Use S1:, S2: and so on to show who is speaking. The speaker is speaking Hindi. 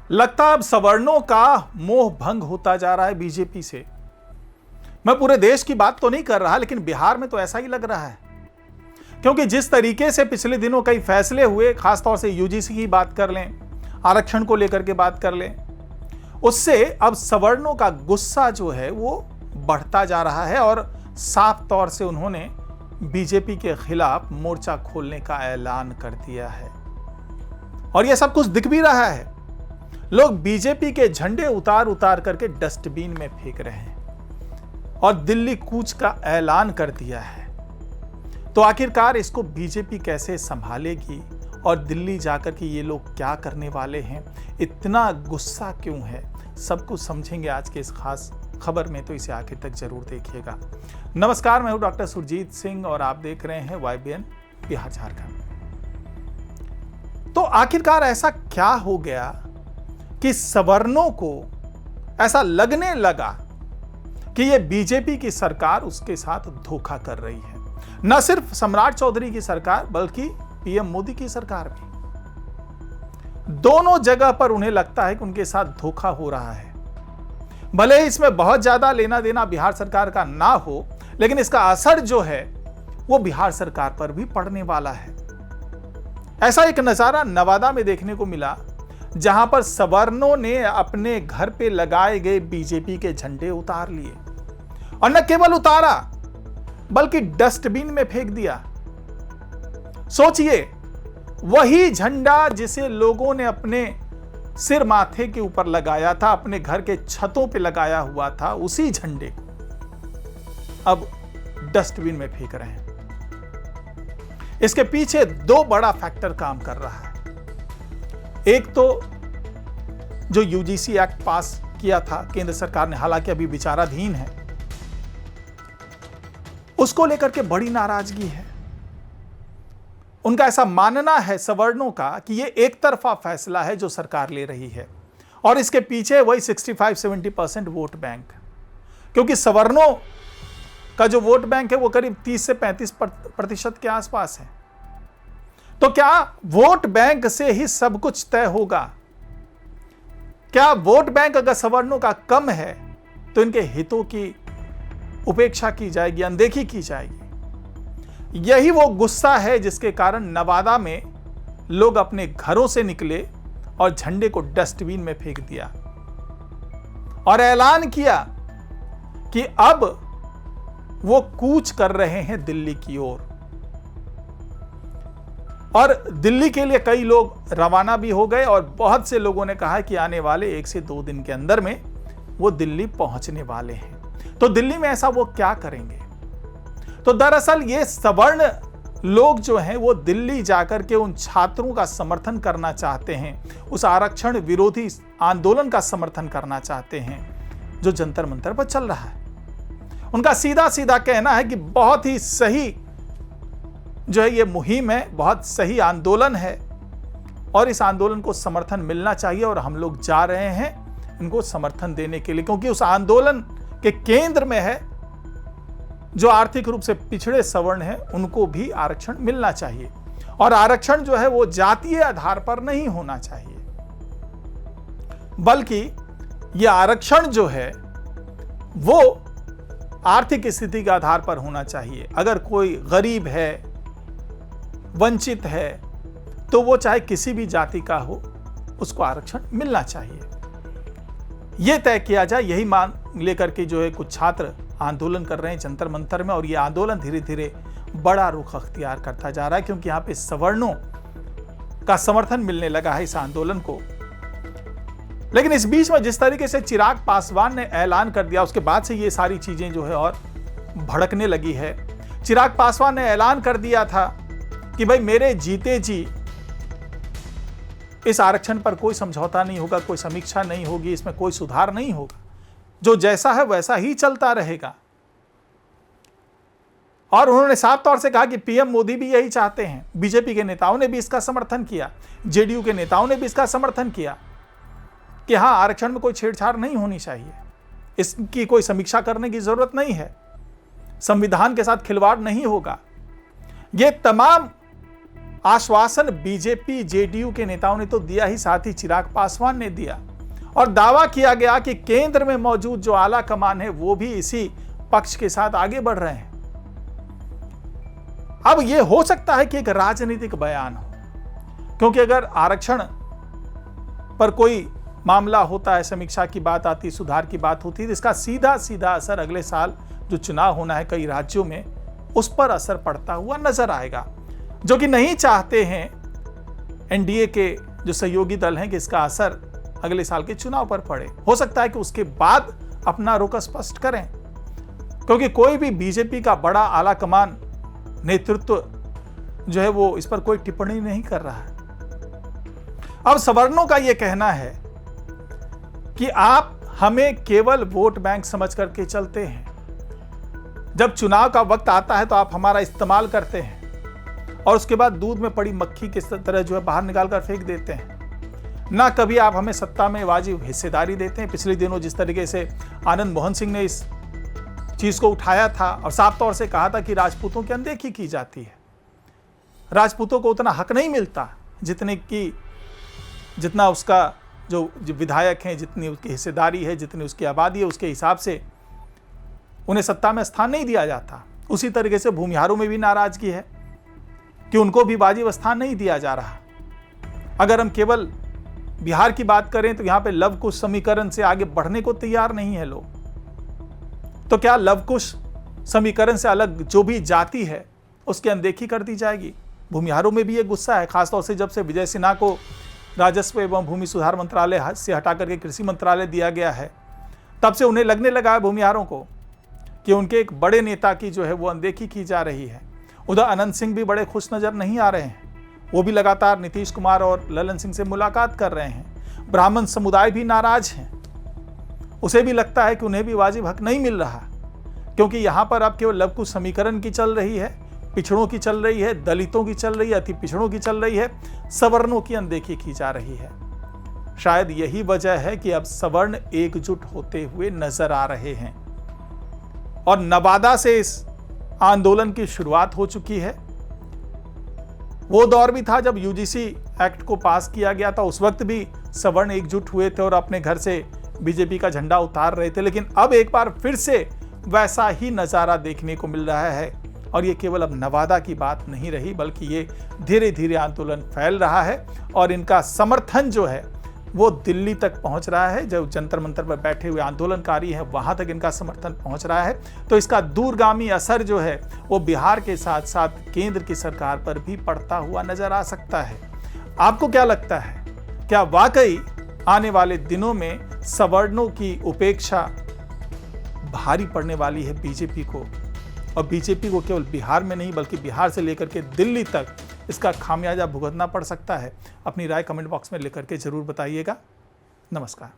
S1: लगता अब सवर्णों का मोह भंग होता जा रहा है बीजेपी से। मैं पूरे देश की बात तो नहीं कर रहा, लेकिन बिहार में तो ऐसा ही लग रहा है, क्योंकि जिस तरीके से पिछले दिनों कई फैसले हुए, खासतौर से यूजीसी की बात कर लें, आरक्षण को लेकर के बात कर लें, उससे अब सवर्णों का गुस्सा जो है वो बढ़ता जा रहा है और साफ तौर से उन्होंने बीजेपी के खिलाफ मोर्चा खोलने का ऐलान कर दिया है। और यह सब कुछ दिख भी रहा है, लोग बीजेपी के झंडे उतार उतार करके डस्टबिन में फेंक रहे हैं और दिल्ली कूच का ऐलान कर दिया है। तो आखिरकार इसको बीजेपी कैसे संभालेगी और दिल्ली जाकर के ये लोग क्या करने वाले हैं, इतना गुस्सा क्यों है, सब कुछ समझेंगे आज के इस खास खबर में, तो इसे आखिर तक जरूर देखिएगा। नमस्कार, मैं हूं डॉक्टर सुरजीत सिंह और आप देख रहे हैं YBN बिहार झारखंड। तो आखिरकार ऐसा क्या हो गया कि सवर्णों को ऐसा लगने लगा कि ये बीजेपी की सरकार उसके साथ धोखा कर रही है। न सिर्फ सम्राट चौधरी की सरकार बल्कि पीएम मोदी की सरकार भी, दोनों जगह पर उन्हें लगता है कि उनके साथ धोखा हो रहा है। भले ही इसमें बहुत ज्यादा लेना देना बिहार सरकार का ना हो, लेकिन इसका असर जो है वो बिहार सरकार पर भी पड़ने वाला है। ऐसा एक नजारा नवादा में देखने को मिला, जहां पर सवर्णों ने अपने घर पे लगाए गए बीजेपी के झंडे उतार लिए और न केवल उतारा बल्कि डस्टबिन में फेंक दिया। सोचिए, वही झंडा जिसे लोगों ने अपने सिर माथे के ऊपर लगाया था, अपने घर के छतों पे लगाया हुआ था, उसी झंडे को अब डस्टबिन में फेंक रहे हैं। इसके पीछे दो बड़ा फैक्टर काम कर रहा है। एक तो जो यूजीसी एक्ट पास किया था केंद्र सरकार ने, हालांकि अभी विचाराधीन है, उसको लेकर के बड़ी नाराजगी है। उनका ऐसा मानना है सवर्णों का कि यह एक तरफा फैसला है जो सरकार ले रही है और इसके पीछे वही 65-70% वोट बैंक, क्योंकि सवर्णों का जो वोट बैंक है वो करीब 30 से 35% के आसपास है। तो क्या वोट बैंक से ही सब कुछ तय होगा? क्या वोट बैंक अगर सवर्णों का कम है तो इनके हितों की उपेक्षा की जाएगी, अनदेखी की जाएगी? यही वो गुस्सा है जिसके कारण नवादा में लोग अपने घरों से निकले और झंडे को डस्टबिन में फेंक दिया और ऐलान किया कि अब वो कूच कर रहे हैं दिल्ली की ओर। और दिल्ली के लिए कई लोग रवाना भी हो गए और बहुत से लोगों ने कहा कि आने वाले 1 से 2 दिन के अंदर में वो दिल्ली पहुंचने वाले हैं। तो दिल्ली में ऐसा वो क्या करेंगे? तो दरअसल ये सवर्ण लोग जो हैं वो दिल्ली जाकर के उन छात्रों का समर्थन करना चाहते हैं, उस आरक्षण विरोधी आंदोलन का समर्थन करना चाहते हैं जो जंतर मंतर पर चल रहा है। उनका सीधा सीधा कहना है कि बहुत ही सही जो है ये मुहिम है, बहुत सही आंदोलन है और इस आंदोलन को समर्थन मिलना चाहिए और हम लोग जा रहे हैं इनको समर्थन देने के लिए, क्योंकि उस आंदोलन के केंद्र में है जो आर्थिक रूप से पिछड़े सवर्ण हैं, उनको भी आरक्षण मिलना चाहिए और आरक्षण जो है वो जातीय आधार पर नहीं होना चाहिए, बल्कि यह आरक्षण जो है वो आर्थिक स्थिति के आधार पर होना चाहिए। अगर कोई गरीब है, वंचित है, तो वो चाहे किसी भी जाति का हो, उसको आरक्षण मिलना चाहिए, यह तय किया जाए। यही मांग लेकर के जो है कुछ छात्र आंदोलन कर रहे हैं जंतर मंतर में और यह आंदोलन धीरे धीरे बड़ा रुख अख्तियार करता जा रहा है, क्योंकि यहां पे सवर्णों का समर्थन मिलने लगा है इस आंदोलन को। लेकिन इस बीच में जिस तरीके से चिराग पासवान ने ऐलान कर दिया, उसके बाद से ये सारी चीजें जो है और भड़कने लगी है। चिराग पासवान ने ऐलान कर दिया था कि भाई मेरे जीते जी इस आरक्षण पर कोई समझौता नहीं होगा, कोई समीक्षा नहीं होगी, इसमें कोई सुधार नहीं होगा, जो जैसा है वैसा ही चलता रहेगा। और उन्होंने साफ तौर से कहा कि पीएम मोदी भी यही चाहते हैं। बीजेपी के नेताओं ने भी इसका समर्थन किया, जेडीयू के नेताओं ने भी इसका समर्थन किया कि हां, आरक्षण में कोई छेड़छाड़ नहीं होनी चाहिए, इसकी कोई समीक्षा करने की जरूरत नहीं है, संविधान के साथ खिलवाड़ नहीं होगा। ये तमाम आश्वासन बीजेपी जेडीयू के नेताओं ने तो दिया ही, साथ ही चिराग पासवान ने दिया और दावा किया गया कि केंद्र में मौजूद जो आला कमान है वो भी इसी पक्ष के साथ आगे बढ़ रहे हैं। अब यह हो सकता है कि एक राजनीतिक बयान हो, क्योंकि अगर आरक्षण पर कोई मामला होता है, समीक्षा की बात आती, सुधार की बात होती है, तो इसका सीधा सीधा असर अगले साल जो चुनाव होना है कई राज्यों में, उस पर असर पड़ता हुआ नजर आएगा, जो कि नहीं चाहते हैं एनडीए के जो सहयोगी दल हैं कि इसका असर अगले साल के चुनाव पर पड़े। हो सकता है कि उसके बाद अपना रुख स्पष्ट करें, क्योंकि कोई भी बीजेपी का बड़ा आला कमान नेतृत्व जो है वो इस पर कोई टिप्पणी नहीं कर रहा है। अब सवर्णों का यह कहना है कि आप हमें केवल वोट बैंक समझ करके चलते हैं, जब चुनाव का वक्त आता है तो आप हमारा इस्तेमाल करते हैं और उसके बाद दूध में पड़ी मक्खी की तरह जो है बाहर निकाल कर फेंक देते हैं। ना कभी आप हमें सत्ता में वाजिब हिस्सेदारी देते हैं। पिछले दिनों जिस तरीके से आनंद मोहन सिंह ने इस चीज को उठाया था और साफ तौर से कहा था कि राजपूतों की अनदेखी की जाती है, राजपूतों को उतना हक नहीं मिलता जितना उसका जो विधायक हैं, जितनी उसकी हिस्सेदारी है, जितनी उसकी आबादी है, उसके हिसाब से उन्हें सत्ता में स्थान नहीं दिया जाता। उसी तरीके से भूमिहारों में भी नाराजगी है कि उनको भी वाजिब स्थान नहीं दिया जा रहा। अगर हम केवल बिहार की बात करें तो यहां पे लव कुश समीकरण से आगे बढ़ने को तैयार नहीं है लोग। तो क्या लव कुश समीकरण से अलग जो भी जाति है उसकी अनदेखी कर दी जाएगी? भूमिहारों में भी ये गुस्सा है, खासतौर से जब से विजय सिन्हा को राजस्व एवं भूमि सुधार मंत्रालय से हटा करके कृषि मंत्रालय दिया गया है, तब से उन्हें लगने लगा है भूमिहारों को कि उनके एक बड़े नेता की जो है वो अनदेखी की जा रही है। उधर अनंत सिंह भी बड़े खुश नजर नहीं आ रहे हैं, वो भी लगातार नीतीश कुमार और ललन सिंह से मुलाकात कर रहे हैं। ब्राह्मण समुदाय भी नाराज हैं, उसे भी लगता है कि उन्हें भी वाजिब हक नहीं मिल रहा, क्योंकि यहाँ पर अब केवल लव कुश समीकरण की चल रही है, पिछड़ों की चल रही है, दलितों की चल रही है, अति पिछड़ों की चल रही है, सवर्णों की अनदेखी की जा रही है। शायद यही वजह है कि अब सवर्ण एकजुट होते हुए नजर आ रहे हैं और नवादा से इस आंदोलन की शुरुआत हो चुकी है। वो दौर भी था जब यूजीसी एक्ट को पास किया गया था, उस वक्त भी सवर्ण एकजुट हुए थे और अपने घर से बीजेपी का झंडा उतार रहे थे, लेकिन अब एक बार फिर से वैसा ही नजारा देखने को मिल रहा है। और ये केवल अब नवादा की बात नहीं रही, बल्कि ये धीरे धीरे आंदोलन फैल रहा है और इनका समर्थन जो है वो दिल्ली तक पहुंच रहा है। जो जंतर मंतर पर बैठे हुए आंदोलनकारी हैं वहां तक इनका समर्थन पहुंच रहा है। तो इसका दूरगामी असर जो है वो बिहार के साथ साथ केंद्र की सरकार पर भी पड़ता हुआ नजर आ सकता है। आपको क्या लगता है, क्या वाकई आने वाले दिनों में सवर्णों की उपेक्षा भारी पड़ने वाली है बीजेपी को, और बीजेपी को केवल बिहार में नहीं बल्कि बिहार से लेकर के दिल्ली तक इसका खामियाजा भुगतना पड़ सकता है? अपनी राय कमेंट बॉक्स में लेकर के जरूर बताइएगा। नमस्कार।